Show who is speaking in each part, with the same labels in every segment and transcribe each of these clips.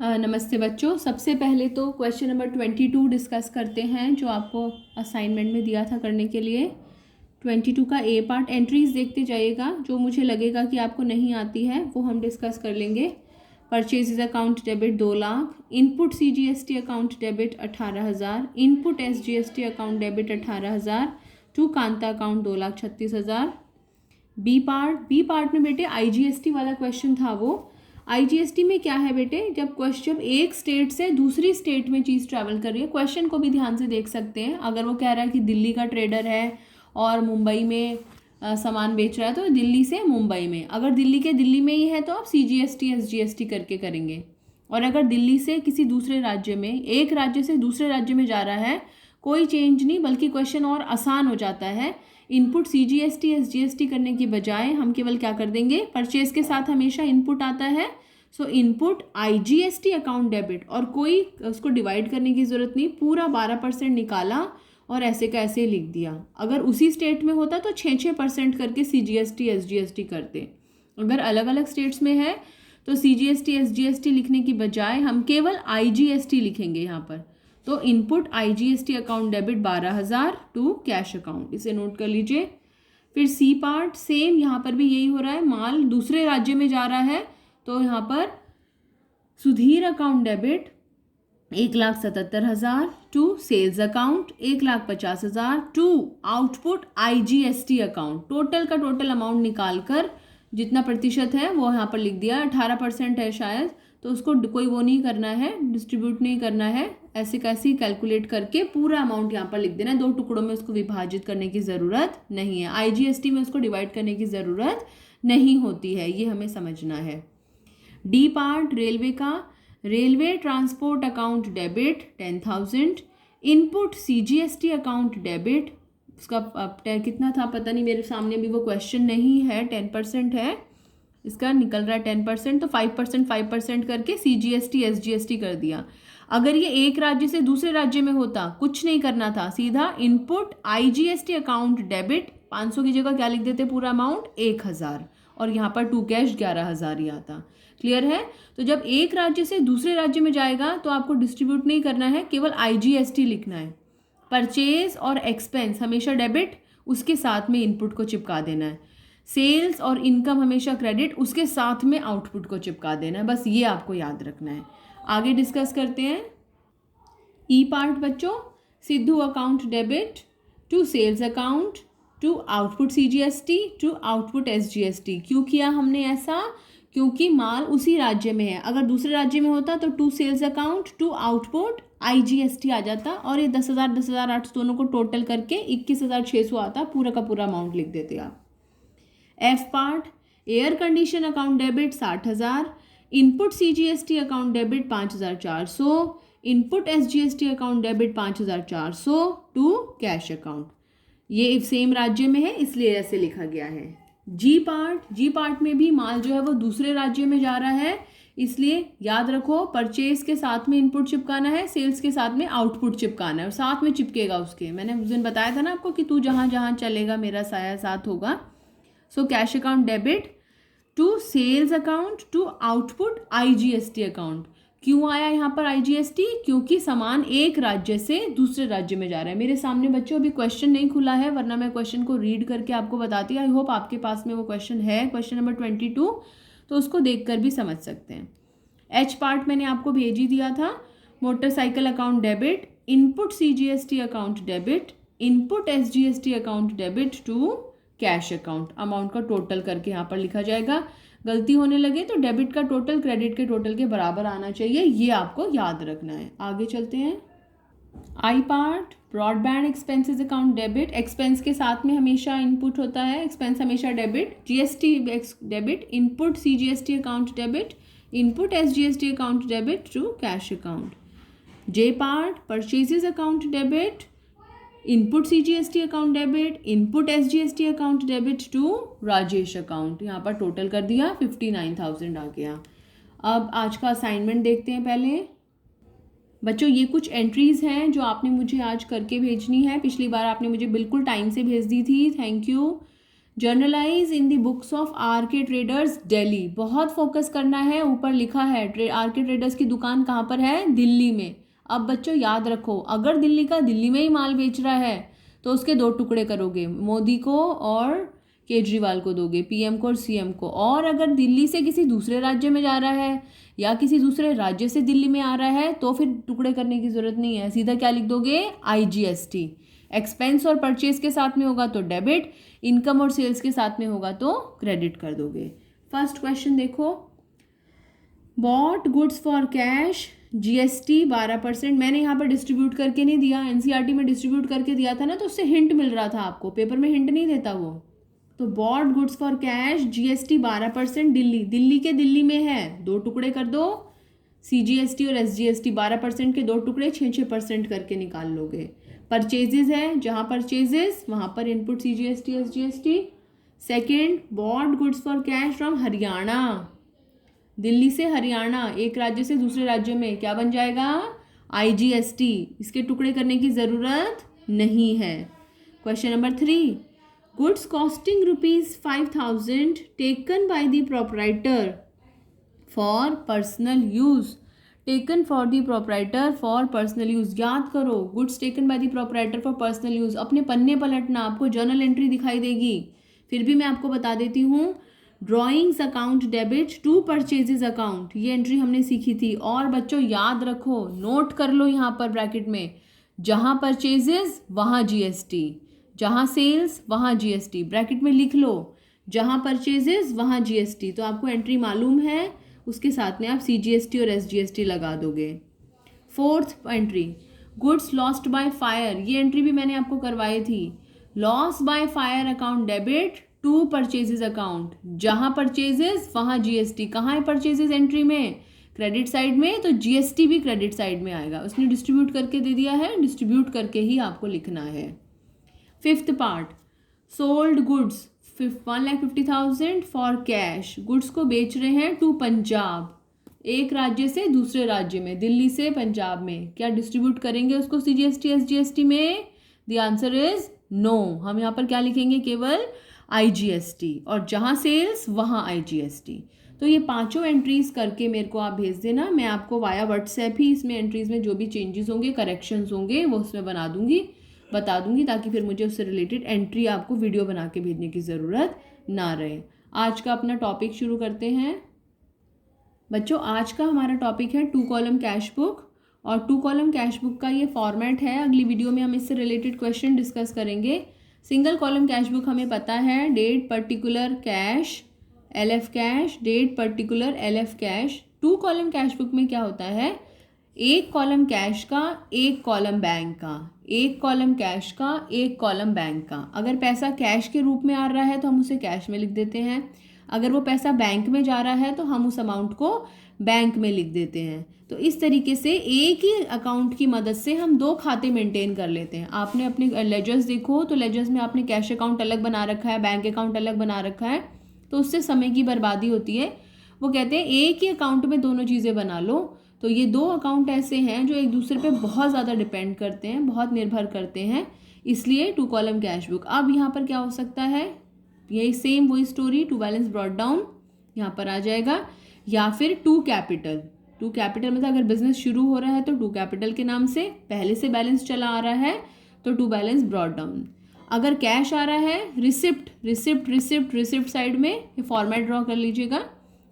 Speaker 1: नमस्ते बच्चों। सबसे पहले तो क्वेश्चन नंबर 22 डिस्कस करते हैं जो आपको असाइनमेंट में दिया था करने के लिए। 22 का ए पार्ट एंट्रीज देखते जाइएगा, जो मुझे लगेगा कि आपको नहीं आती है वो हम डिस्कस कर लेंगे। Purchases account debit 2 lakh, input CGST account debit 18,000, input SGST account debit 18,000, to Kanta account 2,36,000। B part में बेटे IGST वाला क्वेश्चन था। वो IGST में क्या है बेटे, जब एक स्टेट से दूसरी स्टेट में चीज़ ट्रैवल कर रही है, क्वेश्चन को भी ध्यान से देख सकते हैं। अगर वो कह रहा है कि दिल्ली का ट्रेडर है और मुंबई में सामान बेच रहा है तो दिल्ली से मुंबई में, अगर दिल्ली में ही है तो आप CGST SGST करके करेंगे। और अगर दिल्ली से किसी दूसरे राज्य में, एक राज्य से दूसरे राज्य में जा रहा है, कोई चेंज नहीं, बल्कि क्वेश्चन और आसान हो जाता है। इनपुट CGST SGST करने की बजाय हम केवल क्या कर देंगे, परचेज के साथ हमेशा इनपुट आता है, सो इनपुट IGST अकाउंट डेबिट, और कोई उसको डिवाइड करने की ज़रूरत नहीं, पूरा 12% निकाला और ऐसे का ऐसे लिख दिया। अगर उसी स्टेट में होता तो 6% करके CGST SGST करते। अगर अलग अलग स्टेट्स में है तो CGST SGST लिखने की बजाय हम केवल IGST लिखेंगे यहाँ पर। तो input IGST account debit 12,000 to cash account, इसे नोट कर लीजिए। फिर सी पार्ट सेम, यहाँ पर भी यही हो रहा है, माल दूसरे राज्य में जा रहा है तो यहाँ पर Sudhir account debit 1,77,000 to sales account 1,50,000 to output IGST account. Total का टोटल अमाउंट निकाल कर जितना प्रतिशत है वो यहाँ पर लिख दिया, 18% है शायद, तो उसको कोई वो नहीं करना है, डिस्ट्रीब्यूट नहीं करना है, ऐसे कैसे कैलकुलेट करके पूरा अमाउंट यहाँ पर लिख देना है। 2 टुकड़ों में उसको विभाजित करने की ज़रूरत नहीं है, IGST में उसको डिवाइड करने की ज़रूरत नहीं होती है, ये हमें समझना है। डी पार्ट रेलवे का, railway transport account debit 10,000, input CGST account debit, उसका कितना था पता नहीं, मेरे सामने भी वो क्वेश्चन नहीं है, 10% है, इसका निकल रहा है 10%, तो 5% करके CGST SGST कर दिया। अगर ये एक राज्य से दूसरे राज्य में होता, कुछ नहीं करना था, सीधा इनपुट IGST अकाउंट डेबिट 500 की जगह क्या लिख देते, पूरा अमाउंट 1,000, और यहाँ पर टू कैश 11,000 ही आता। क्लियर है? तो जब एक राज्य से दूसरे राज्य में जाएगा तो आपको डिस्ट्रीब्यूट नहीं करना है, केवल IGST लिखना है। परचेज और एक्सपेंस हमेशा डेबिट, उसके साथ में इनपुट को चिपका देना है। सेल्स और इनकम हमेशा क्रेडिट, उसके साथ में आउटपुट को चिपका देना है। बस ये आपको याद रखना है। आगे डिस्कस करते हैं। ई पार्ट बच्चों, Sidhu account debit to sales account to output CGST to output SGST। क्यों किया हमने ऐसा? क्योंकि माल उसी राज्य में है। अगर दूसरे राज्य में होता तो to sales account to output IGST आ जाता, और ये 10,000 10,800 दोनों को टोटल करके 21,600 आता, पूरा का पूरा अमाउंट लिख देते आप। F part, air condition account debit 60,000, input CGST account debit 5,400, input SGST account debit 5,400 to cash account. ये सेम राज्य में है इसलिए ऐसे लिखा गया है। जी पार्ट में भी माल जो है वो दूसरे राज्य में जा रहा है, इसलिए याद रखो परचेज के साथ में इनपुट चिपकाना है, सेल्स के साथ में आउटपुट चिपकाना है, और साथ में चिपकेगा उसके। मैंने उस दिन बताया था ना आपको कि तू जहाँ जहाँ चलेगा मेरा साया साथ होगा। So cash account debit to sales account to output IGST account. क्यों आया यहाँ पर IGST? क्योंकि सामान एक राज्य से दूसरे राज्य में जा रहा है। मेरे सामने बच्चों अभी क्वेश्चन नहीं खुला है, वरना मैं क्वेश्चन को रीड करके आपको बताती। आई होप आपके पास में वो क्वेश्चन है, क्वेश्चन नंबर 22, तो उसको देखकर भी समझ सकते हैं। एच पार्ट मैंने आपको भेज ही दिया था। Motorcycle account debit, input CGST account debit, input SGST account debit to cash account. Amount का टोटल करके यहाँ पर लिखा जाएगा। गलती होने लगे तो डेबिट का टोटल क्रेडिट के टोटल के बराबर आना चाहिए, ये आपको याद रखना है। आगे चलते हैं। I part, broadband expenses account debit, expense के साथ में हमेशा इनपुट होता है, एक्सपेंस हमेशा debit. GST debit, input CGST account debit, input SGST account debit to cash account. J part, purchases account debit, input CGST account debit, input SGST account debit to Rajesh account. यहाँ पर total कर दिया 59,000 आ गया। अब आज का assignment देखते हैं पहले। बच्चों ये कुछ एंट्रीज हैं जो आपने मुझे आज करके भेजनी है। पिछली बार आपने मुझे बिल्कुल टाइम से भेज दी थी, thank you. Journalize in the books of R K traders Delhi, बहुत फोकस करना है, ऊपर लिखा है आर के ट्रेडर्स की दुकान कहाँ पर है, दिल्ली में। अब बच्चों याद रखो, अगर दिल्ली का दिल्ली में ही माल बेच रहा है तो उसके दो टुकड़े करोगे, मोदी को और केजरीवाल को दोगे, पीएम को और सीएम को। और अगर दिल्ली से किसी दूसरे राज्य में जा रहा है या किसी दूसरे राज्य से दिल्ली में आ रहा है तो फिर टुकड़े करने की ज़रूरत नहीं है, सीधा क्या लिख दोगे, IGST। एक्सपेंस और परचेज के साथ में होगा तो डेबिट, इनकम और सेल्स के साथ में होगा तो क्रेडिट कर दोगे। फर्स्ट क्वेश्चन देखो, bought goods for cash, GST 12%। मैंने यहाँ पर डिस्ट्रीब्यूट करके नहीं दिया, NCERT में डिस्ट्रीब्यूट करके दिया था ना, तो उससे हिंट मिल रहा था आपको, पेपर में हिंट नहीं देता वो। तो bought goods for cash, GST 12%, Delhi के दिल्ली में है, दो टुकड़े कर दो, CGST और SGST 12% के दो टुकड़े 6% करके निकाल लोगे। परचेजेस है, जहाँ परचेजेस वहाँ पर input CGST SGST। Second, bought goods for cash from Haryana, Delhi से हरियाणा, एक राज्य से दूसरे राज्य में, क्या बन जाएगा, IGST। इसके टुकड़े करने की ज़रूरत नहीं है। Question number 3, goods costing ₹5,000 taken by the proprietor for personal use, taken for the proprietor for personal use. याद करो, goods taken by the proprietor for personal use, अपने पन्ने पलटना, आपको जर्नल एंट्री दिखाई देगी, फिर भी मैं आपको बता देती हूँ। Drawings account debit to purchases account, ये एंट्री हमने सीखी थी। और बच्चों याद रखो, नोट कर लो यहाँ पर ब्रैकेट में, जहाँ परचेजेस वहाँ GST, जहाँ सेल्स वहाँ GST, ब्रैकेट में लिख लो, जहाँ परचेजेस वहाँ GST। तो आपको एंट्री मालूम है, उसके साथ में आप CGST और SGST लगा दोगे। Fourth entry, goods lost by fire, ये एंट्री भी मैंने आपको करवाई थी। Loss by fire account debit to purchases account, जहाँ परचेजेस वहाँ GST। कहाँ है परचेजेस एंट्री में, क्रेडिट साइड में, तो GST भी क्रेडिट साइड में आएगा। उसने डिस्ट्रीब्यूट करके दे दिया है, डिस्ट्रीब्यूट करके ही आपको लिखना है। Fifth part, sold goods 1,50,000 for cash, goods को बेच रहे हैं टू पंजाब, एक राज्य से दूसरे राज्य में, दिल्ली से पंजाब में, क्या डिस्ट्रीब्यूट करेंगे उसको CGST SGST में? The answer is no. हम यहाँ पर क्या लिखेंगे, केवल IGST, और जहाँ सेल्स वहाँ IGST। तो ये पांचों एंट्रीज करके मेरे को आप भेज देना, मैं आपको वाया व्हाट्सएप ही इसमें एंट्रीज में जो भी चेंजेस होंगे, करेक्शंस होंगे, वो उसमें बता दूंगी, ताकि फिर मुझे उससे रिलेटेड एंट्री आपको वीडियो बना के भेजने की ज़रूरत ना रहे। आज का अपना टॉपिक शुरू करते हैं बच्चों। आज का हमारा टॉपिक है 2 कॉलम कैश बुक, और 2 कॉलम कैश बुक का ये फॉर्मेट है। अगली वीडियो में हम इससे रिलेटेड क्वेश्चन डिस्कस करेंगे। सिंगल कॉलम कैश बुक हमें पता है, date particular cash, LF cash, date particular LF cash. 2 column cash book में क्या होता है, एक कॉलम कैश का, एक कॉलम बैंक का, एक कॉलम कैश का, एक कॉलम बैंक का। अगर पैसा कैश के रूप में आ रहा है तो हम उसे कैश में लिख देते हैं, अगर वो पैसा बैंक में जा रहा है तो हम उस अमाउंट को बैंक में लिख देते हैं। तो इस तरीके से एक ही अकाउंट की मदद से हम 2 खाते मेंटेन कर लेते हैं। आपने अपने लेजर्स देखो तो लेजर्स में आपने कैश अकाउंट अलग बना रखा है, बैंक अकाउंट अलग बना रखा है, तो उससे समय की बर्बादी होती है। वो कहते हैं एक ही अकाउंट में दोनों चीज़ें बना लो। तो ये 2 अकाउंट ऐसे हैं जो एक दूसरे पे बहुत ज़्यादा डिपेंड करते हैं, बहुत निर्भर करते हैं, इसलिए 2 कॉलम कैश बुक। अब यहाँ पर क्या हो सकता है, यही सेम वही स्टोरी, 2 बैलेंस ब्रॉट डाउन यहाँ पर आ जाएगा, या फिर 2 कैपिटल। 2 कैपिटल मतलब अगर बिजनेस शुरू हो रहा है तो 2 कैपिटल के नाम से पहले से बैलेंस चला आ रहा है तो 2 बैलेंस ब्रॉट डाउन। अगर कैश आ रहा है, receipt receipt receipt receipt side में, ये फॉर्मेट ड्रॉ कर लीजिएगा।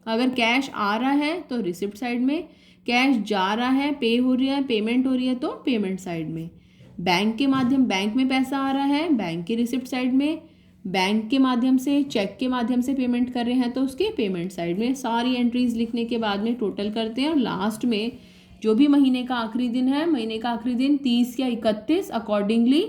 Speaker 1: अगर कैश आ रहा है तो रिसिप्ट साइड में, कैश जा रहा है, पे हो रही है, पेमेंट हो रही है तो पेमेंट साइड में। बैंक के माध्यम, बैंक में पैसा आ रहा है, बैंक की रिसिप्ट साइड में, बैंक के माध्यम से, चेक के माध्यम से पेमेंट कर रहे हैं तो उसके पेमेंट साइड में। सारी एंट्रीज लिखने के बाद में टोटल करते हैं, और लास्ट में जो भी महीने का आखिरी दिन है, महीने का आखिरी दिन 30 या 31, accordingly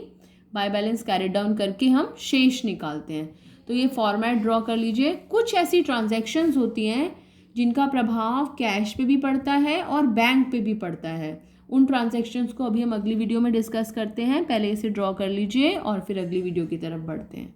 Speaker 1: by balance carried down करके हम शेष निकालते हैं। तो ये फॉर्मेट ड्रॉ कर लीजिए। कुछ ऐसी ट्रांजैक्शंस होती हैं जिनका प्रभाव कैश पे भी पड़ता है और बैंक पे भी पड़ता है। उन ट्रांजैक्शंस को अभी हम अगली वीडियो में डिस्कस करते हैं। पहले इसे ड्रॉ कर लीजिए और फिर अगली वीडियो की तरफ बढ़ते हैं।